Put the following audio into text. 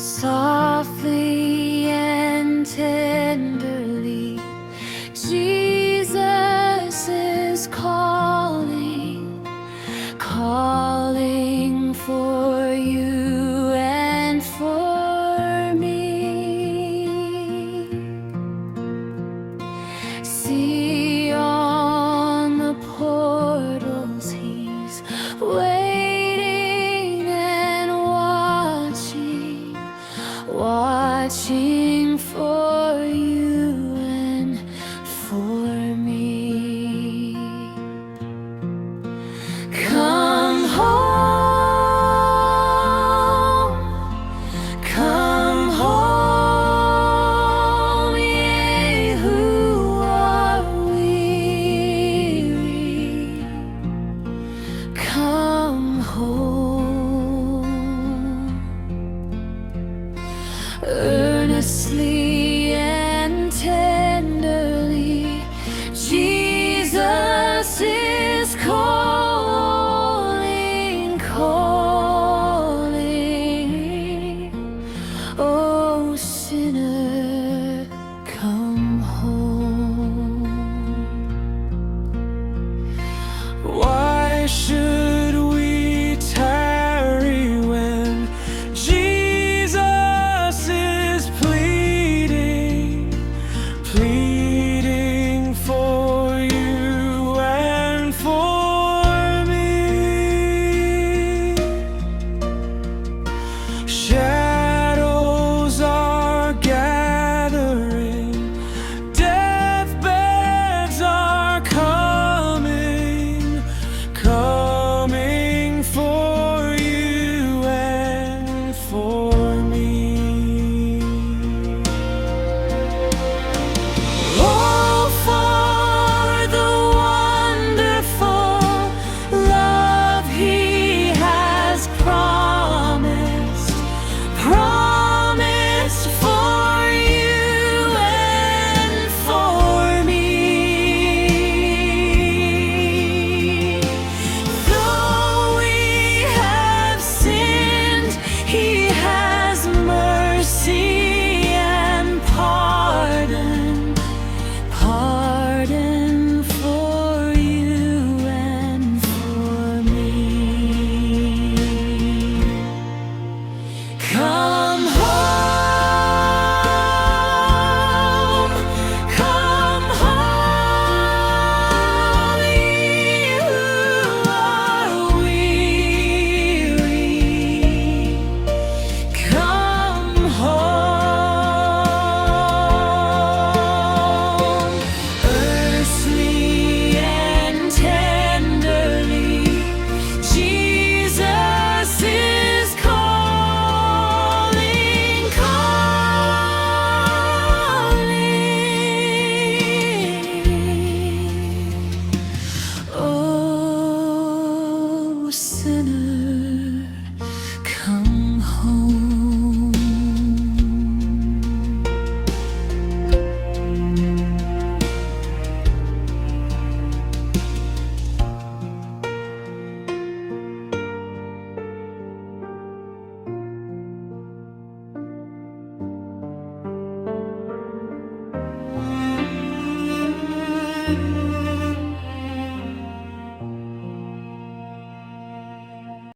Softly and tenderly, Jesus is calling, calling for you and for me. See on the portals He's waiting and watching for you and for me. Come home, come home, ye who are weary. Come home. Earnestly and tenderly, Jesus is calling, calling. Oh, sinner, come home. Why should we tarry when Jesus is pleading for you and for me? Shadows are gathering, deathbeds are coming for you and for me. Oh, for the wonderful love He has promised for you and for me. Though we have sinned, He has mercy and pardon for you and for me. Come home, come home, ye who are weary. Come home. Earnestly and tenderly, Jesus is calling, calling. Oh, sinner,